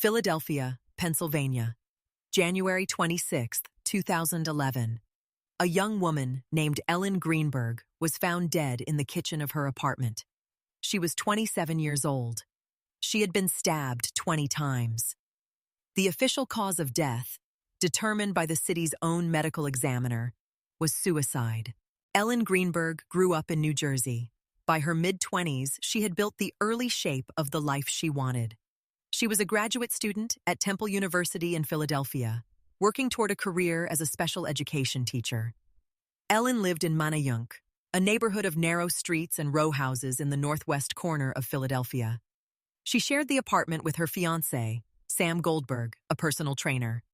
Philadelphia, Pennsylvania, January 26, 2011. A young woman named Ellen Greenberg was found dead in the kitchen of her apartment. She was 27 years old. She had been stabbed 20 times. The official cause of death, determined by the city's own medical examiner, was suicide. Ellen Greenberg grew up in New Jersey. By her mid-20s, she had built the early shape of the life she wanted. She was a graduate student at Temple University in Philadelphia, working toward a career as a special education teacher. Ellen lived in Manayunk, a neighborhood of narrow streets and row houses in the northwest corner of Philadelphia. She shared the apartment with her fiancé, Sam Goldberg, a personal trainer.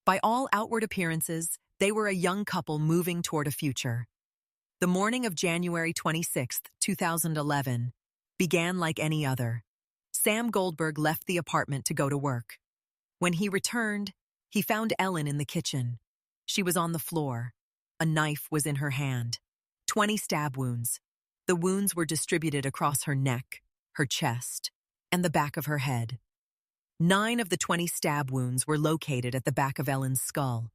By all outward appearances, they were a young couple moving toward a future. The morning of January 26, 2011, began like any other. Sam Goldberg left the apartment to go to work. When he returned, he found Ellen in the kitchen. She was on the floor. A knife was in her hand. 20 stab wounds. The wounds were distributed across her neck, her chest, and the back of her head. 9 of the 20 stab wounds were located at the back of Ellen's skull.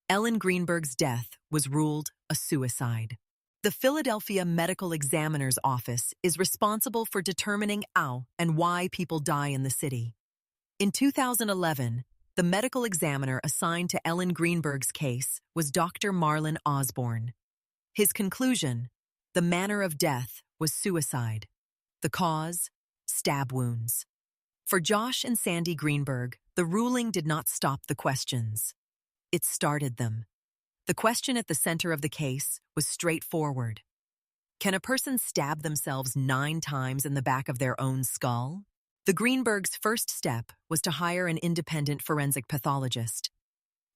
Ellen Greenberg's death was ruled a suicide. The Philadelphia Medical Examiner's Office is responsible for determining how and why people die in the city. In 2011, the medical examiner assigned to Ellen Greenberg's case was Dr. Marlon Osborne. His conclusion, the manner of death was suicide. The cause, stab wounds. For Josh and Sandy Greenberg, the ruling did not stop the questions. It started them. The question at the center of the case was straightforward. Can a person stab themselves 9 times in the back of their own skull? The Greenbergs' first step was to hire an independent forensic pathologist.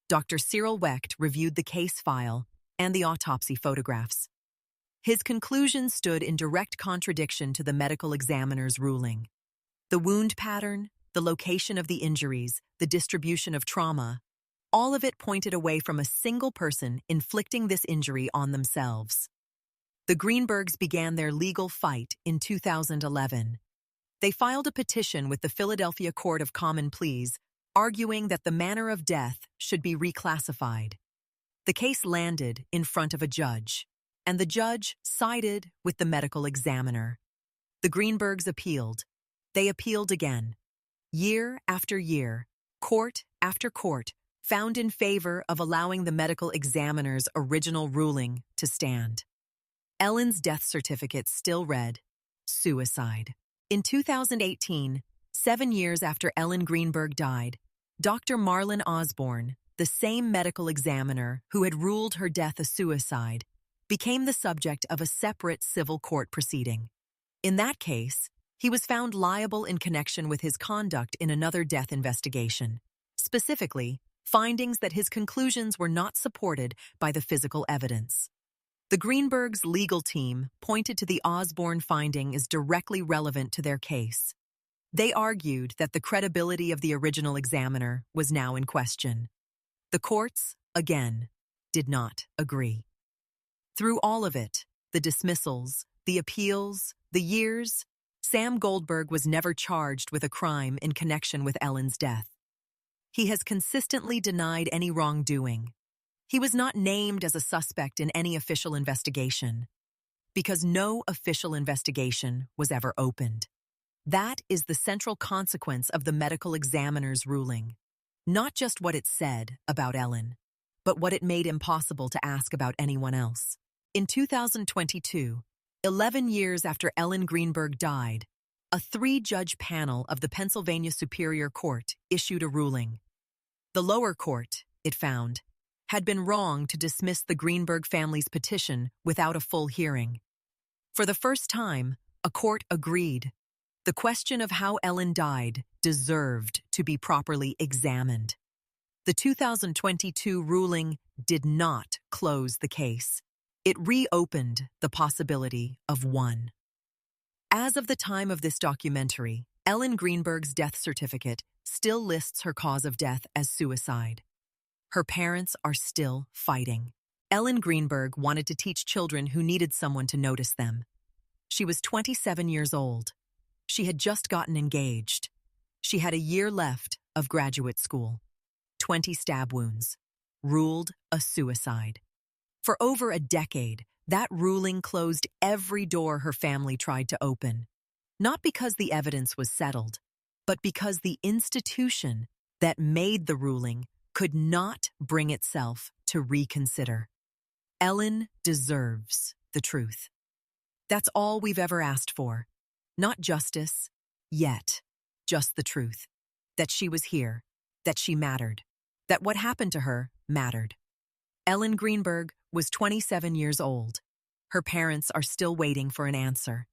Dr. Cyril Wecht reviewed the case file and the autopsy photographs. His conclusions stood in direct contradiction to the medical examiner's ruling. The wound pattern, the location of the injuries, the distribution of trauma, all of it pointed away from a single person inflicting this injury on themselves. The Greenbergs began their legal fight in 2011. They filed a petition with the Philadelphia Court of Common Pleas, arguing that the manner of death should be reclassified. The case landed in front of a judge, and the judge sided with the medical examiner. The Greenbergs appealed. They appealed again. Year after year, court after court, found in favor of allowing the medical examiner's original ruling to stand. Ellen's death certificate still read, suicide. In 2018, 7 years after Ellen Greenberg died, Dr. Marlon Osborne, the same medical examiner who had ruled her death a suicide, became the subject of a separate civil court proceeding. In that case, he was found liable in connection with his conduct in another death investigation, specifically, findings that his conclusions were not supported by the physical evidence. The Greenbergs' legal team pointed to the Osborne finding as directly relevant to their case. They argued that the credibility of the original examiner was now in question. The courts, again, did not agree. Through all of it, the dismissals, the appeals, the years, Sam Goldberg was never charged with a crime in connection with Ellen's death. He has consistently denied any wrongdoing. He was not named as a suspect in any official investigation, because no official investigation was ever opened. That is the central consequence of the medical examiner's ruling. Not just what it said about Ellen, but what it made impossible to ask about anyone else. In 2022, 11 years after Ellen Greenberg died, a 3-judge panel of the Pennsylvania Superior Court issued a ruling. The lower court, it found, had been wrong to dismiss the Greenberg family's petition without a full hearing. For the first time, a court agreed. The question of how Ellen died deserved to be properly examined. The 2022 ruling did not close the case. It reopened the possibility of one. As of the time of this documentary, Ellen Greenberg's death certificate still lists her cause of death as suicide. Her parents are still fighting. Ellen Greenberg wanted to teach children who needed someone to notice them. She was 27 years old. She had just gotten engaged. She had a year left of graduate school, 20 stab wounds, ruled a suicide. For over a decade, that ruling closed every door her family tried to open, not because the evidence was settled, but because the institution that made the ruling could not bring itself to reconsider. Ellen deserves the truth. That's all we've ever asked for. Not justice, yet, just the truth. That she was here, that she mattered, that what happened to her mattered. Ellen Greenberg was 27 years old. Her parents are still waiting for an answer.